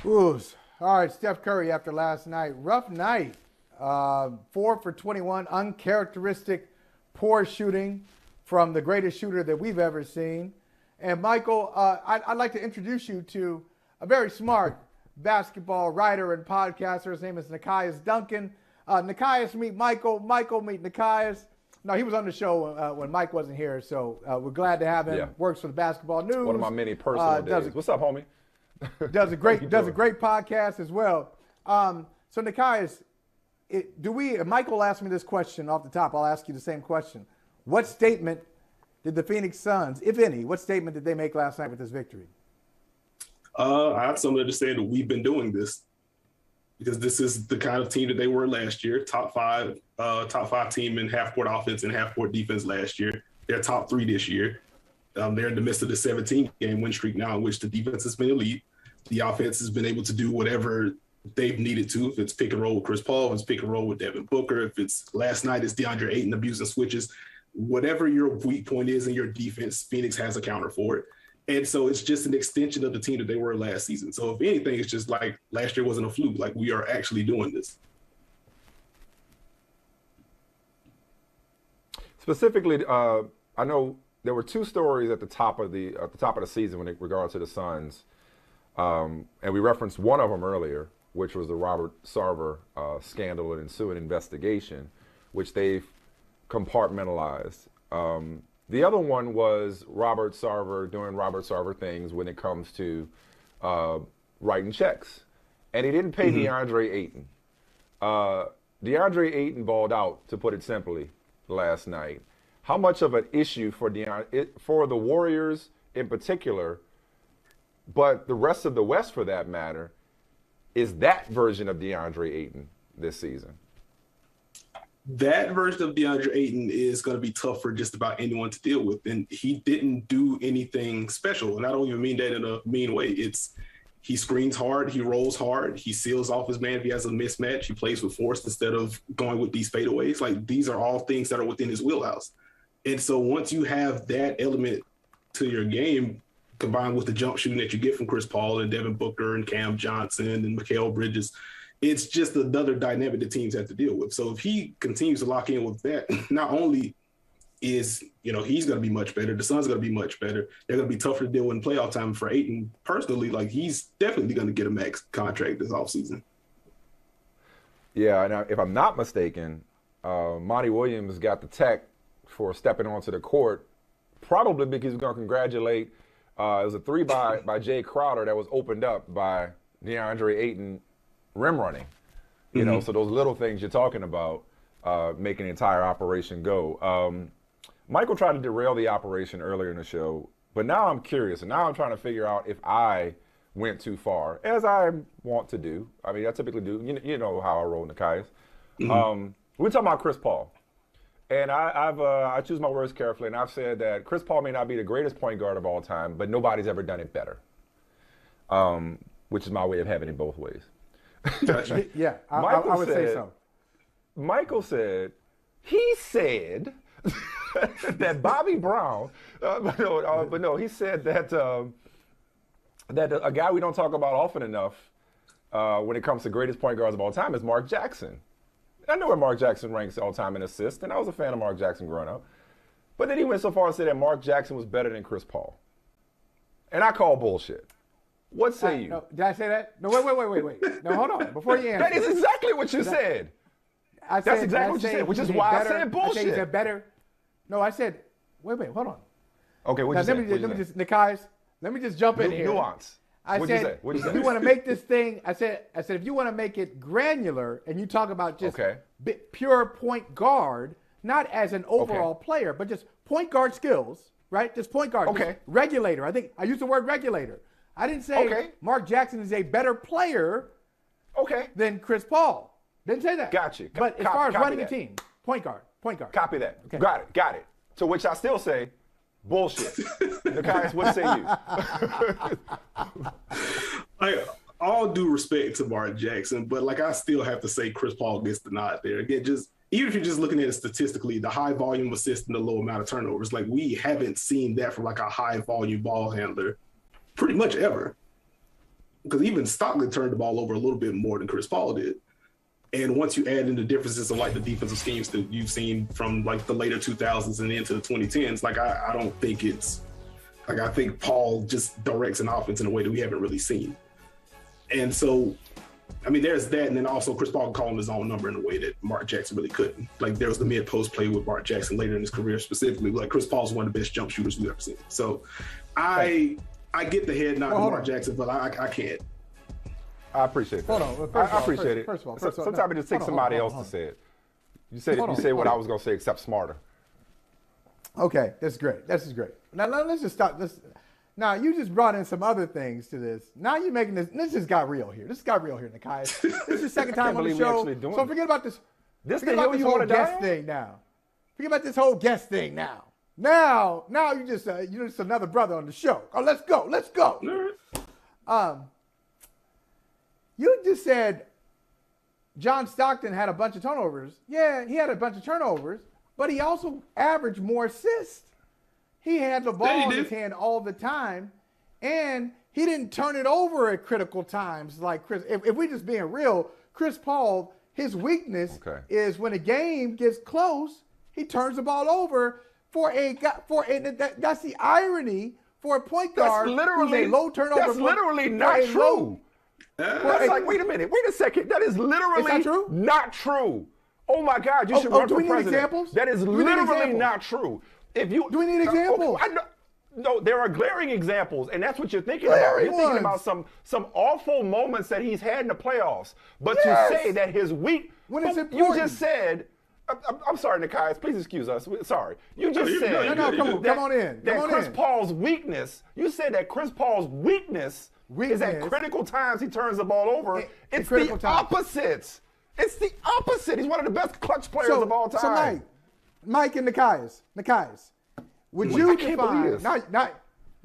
Ooh. All right, Steph Curry after last night. Rough night. 4 for 21. Uncharacteristic poor shooting from the greatest shooter that we've ever seen. And Michael, I'd like to introduce you to a very smart basketball writer and podcaster. His name is Nekias Duncan. Nekias meet Michael. Michael meet Nekias. No, he was on the show when Mike wasn't here, so we're glad to have him. Yeah. Works for the Basketball News. One of my many personal days. What's up, homie? Does a great podcast as well. So Nekias, Michael asked me this question off the top. I'll ask you the same question. What statement did the Phoenix Suns, if any, what statement did they make last night with this victory? I have something to say that we've been doing this because this is the kind of team that they were last year. Top five team in half-court offense and half-court defense last year. They're top 3 this year. They're in the midst of the 17-game win streak now in which the defense has been elite. The offense has been able to do whatever they've needed to. If it's pick and roll with Chris Paul, if it's pick and roll with Devin Booker, if it's last night it's DeAndre Ayton abusing switches, whatever your weak point is in your defense, Phoenix has a counter for it. And so it's just an extension of the team that they were last season. So if anything, it's just like last year wasn't a fluke. Like we are actually doing this. Specifically, I know there were 2 stories at the top of the season when it regards to the Suns, and we referenced one of them earlier, which was the Robert Sarver scandal and ensuing investigation, which they've compartmentalized. The other one was Robert Sarver doing Robert Sarver things when it comes to writing checks, and he didn't pay DeAndre Ayton. DeAndre Ayton balled out, to put it simply, last night. How much of an issue for the Warriors in particular, but the rest of the West for that matter, is that version of DeAndre Ayton this season? That version of DeAndre Ayton is going to be tough for just about anyone to deal with. And he didn't do anything special. And I don't even mean that in a mean way. He screens hard. He rolls hard. He seals off his man if he has a mismatch. He plays with force instead of going with these fadeaways. Like these are all things that are within his wheelhouse. And so once you have that element to your game, combined with the jump shooting that you get from Chris Paul and Devin Booker and Cam Johnson and Mikal Bridges, it's just another dynamic that teams have to deal with. So if he continues to lock in with that, not only is, he's going to be much better, the Suns are going to be much better. They're going to be tougher to deal with in playoff time. For Ayton, personally, like he's definitely going to get a max contract this offseason. Yeah, and if I'm not mistaken, Monty Williams got the tech for stepping onto the court, probably because he's going to congratulate. It was a 3 by Jay Crowder that was opened up by DeAndre Ayton rim running. So those little things you're talking about making the entire operation go. Michael tried to derail the operation earlier in the show, but now I'm curious, and now I'm trying to figure out if I went too far, as I want to do. I mean, I typically do. You know how I roll in the Nekias. We're talking about Chris Paul. And I choose my words carefully, and I've said that Chris Paul may not be the greatest point guard of all time, but nobody's ever done it better, which is my way of having it both ways. Yeah, I would say so. Michael said, he said that Bobby Brown, but no, he said that that a guy we don't talk about often enough when it comes to greatest point guards of all time is Mark Jackson. I know where Mark Jackson ranks all time in assists, and I was a fan of Mark Jackson growing up. But then he went so far as to say that Mark Jackson was better than Chris Paul. And I call bullshit. What say you? No, did I say that? No, wait. No, hold on. Before you answer. That is exactly what you said. That's exactly what you said, which is why I said bullshit. I said he's better. No, I said, wait, hold on. Okay, what you say? Nekias, let me just jump in here. Nuance. What'd you say? If you want to make this thing, I said, if you want to make it granular and you talk about just pure point guard, not as an overall player, but just point guard skills, right? Just point guard. Okay. Regulator. I think I used the word regulator. I didn't say Mark Jackson is a better player than Chris Paul. Didn't say that. Got you. But as far as running a team, point guard. Copy that. Okay. Got it. To which I still say, bullshit. Nekias, what say you? All due respect to Mark Jackson, but I still have to say Chris Paul gets the nod there. Again, even if you're just looking at it statistically, the high volume assist and the low amount of turnovers, we haven't seen that from a high volume ball handler pretty much ever. because even Stockton turned the ball over a little bit more than Chris Paul did. And once you add in the differences of like the defensive schemes that you've seen from like the later 2000s and into the 2010s, like I don't think it's like, I think Paul just directs an offense in a way that we haven't really seen. And so, I mean, there's that. And then also Chris Paul calling his own number in a way that Mark Jackson really couldn't. Like there was the mid-post play with Mark Jackson later in his career specifically. Like Chris Paul's one of the best jump shooters we've ever seen. So I get the head nod to Mark Jackson, but I can't. I appreciate that. Hold on. I appreciate it. Sometimes it just takes somebody else to say it. You say what I was going to say, except smarter. Okay, that's great. This is great. Now let's just stop this. Now you just brought in some other things to this. Now you're making this. This just got real here. This got real here, Nekias. This is the second time on the show. So forget about this. This the hill you want to guest thing now. Forget about this whole guest thing now. Now you just you're just another brother on the show. Oh, let's go. You just said John Stockton had a bunch of turnovers. Yeah, he had a bunch of turnovers, but he also averaged more assists. He had the ball in his hand all the time, and he didn't turn it over at critical times like Chris. If we're just being real, Chris Paul, his weakness is when a game gets close, he turns the ball over that's the irony for a point guard who's a low turnover. That's literally not true. That's like, wait a second. That is literally not true. Oh my God, you should run for president. Examples? That is literally not true. Do we need examples? No, there are glaring examples, and that's what you're thinking about. You're thinking about some awful moments that he's had in the playoffs. But to say that his when it's important. You just said, I'm sorry, Nekias, please excuse us. Sorry. You just said come on in. Chris Paul's weakness, you said that Chris Paul's weakness is at critical times he turns the ball over. It's the opposite. It's the opposite. He's one of the best clutch players of all time. So Mike and Nekias, would you define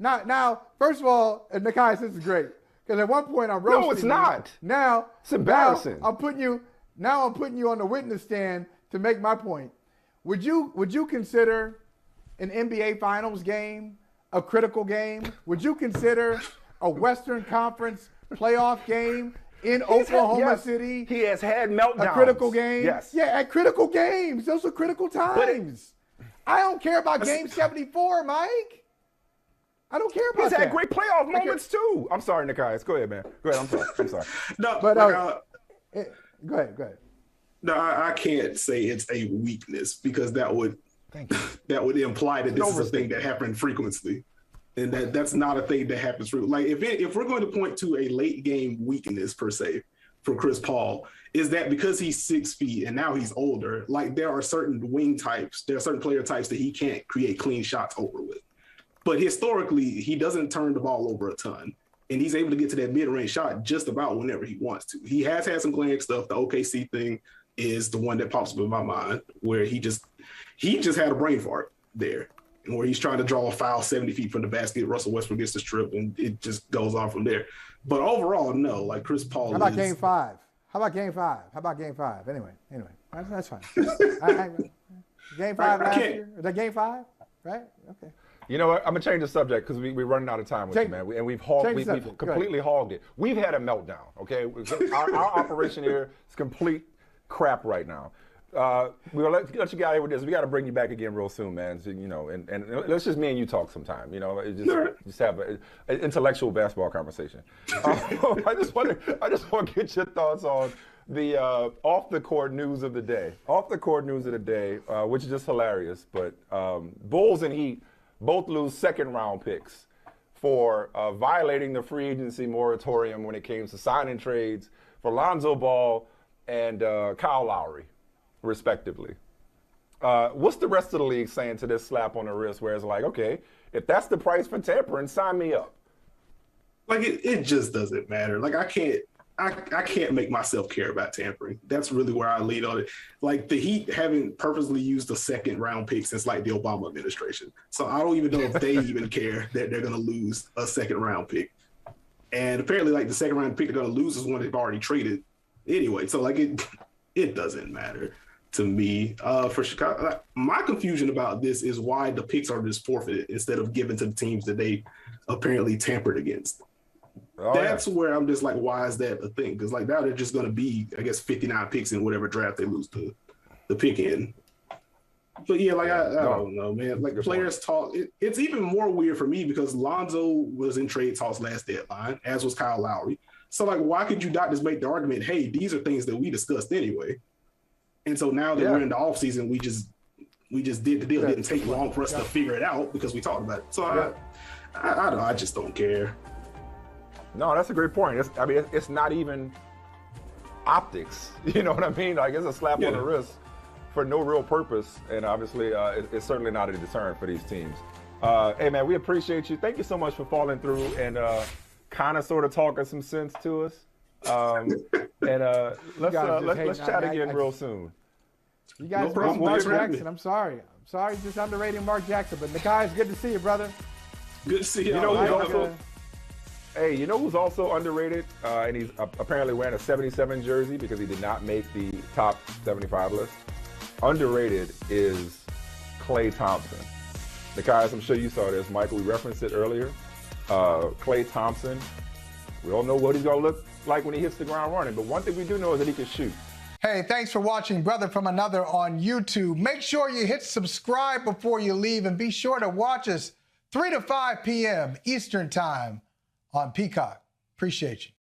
now? First of all, Nekias, this is great because at one point I'm roasting. No, it's not. Now it's embarrassing. I'm putting you on the witness stand to make my point. Would you consider an NBA Finals game a critical game? Would you consider a Western Conference playoff game in Oklahoma City? He has had meltdowns. A critical game? Yes. Yeah, at critical games. Those are critical times. I don't care about Game 74, Mike. I don't care about that. He's had great playoff moments, too. I'm sorry, Nekias. Go ahead, man. Go ahead. I'm sorry. No, but go ahead. No, I can't say it's a weakness because that would imply that this is a thing that happened frequently. And that's not a thing that happens. Like if we're going to point to a late game weakness per se for Chris Paul, is that because he's 6 feet and now he's older, like there are certain wing types, there are certain player types that he can't create clean shots over with. But historically, he doesn't turn the ball over a ton. And he's able to get to that mid-range shot just about whenever he wants to. He has had some glaring stuff. The OKC thing is the one that pops up in my mind, where he just had a brain fart there, where he's trying to draw a foul 70 feet from the basket. Russell Westbrook gets the strip, and it just goes on from there. But overall, no. Like Chris Paul. How about Game 5? Anyway, that's fine. Game 5 last year. Is that Game 5? Right? Okay. You know what? I'm gonna change the subject because we're running out of time with you, man. We've completely hogged it. We've had a meltdown. Okay, our operation here is complete crap right now. We'll let you get out here with this. We got to bring you back again real soon, man. So, and let's just me and you talk sometime. Just have an intellectual basketball conversation. I just want to get your thoughts on the off the court news of the day. Which is just hilarious. But Bulls and Heat both lose second round picks for violating the free agency moratorium when it came to signing trades for Lonzo Ball and Kyle Lowry, respectively. What's the rest of the league saying to this slap on the wrist where it's like, okay, if that's the price for tampering, sign me up? Like it just doesn't matter. Like I can't make myself care about tampering. That's really where I lead on it. Like the Heat haven't purposely used a second round pick since like the Obama administration. So I don't even know if they even care that they're going to lose a second round pick. And apparently like the second round pick they're going to lose is one they've already traded anyway. So like it doesn't matter to me. For Chicago, my confusion about this is why the picks are just forfeited instead of given to the teams that they apparently tampered against. That's where I'm just like, why is that a thing? Because like now they're just going to be, I guess, 59 picks in whatever draft they lose the pick in. But yeah, like I don't know, man. Like players talk. It's even more weird for me because Lonzo was in trade talks last deadline, as was Kyle Lowry. So like, why could you not just make the argument, hey, these are things that we discussed anyway? And so now that we're in the offseason, we just did the deal. It didn't take long for us to figure it out because we talked about it. So I don't know. I just don't care. No, that's a great point. It's not even optics. You know what I mean? Like it's a slap on the wrist for no real purpose, and obviously it's certainly not a deterrent for these teams. Hey man, we appreciate you. Thank you so much for falling through and kind of sort of talking some sense to us. Let's chat again real soon. You guys know Mark Jackson. I'm sorry, just underrating Mark Jackson. But Nekias, good to see you, brother. Good to see you. You know who's also underrated? And he's apparently wearing a 77 jersey because he did not make the top 75 list. Underrated is Klay Thompson. Nekias, I'm sure you saw this, Michael. We referenced it earlier. Klay Thompson, we don't know what he's going to look like when he hits the ground running, but one thing we do know is that he can shoot. Hey, thanks for watching Brother from Another on YouTube. Make sure you hit subscribe before you leave, and be sure to watch us 3 to 5 p.m. Eastern Time on Peacock. Appreciate you.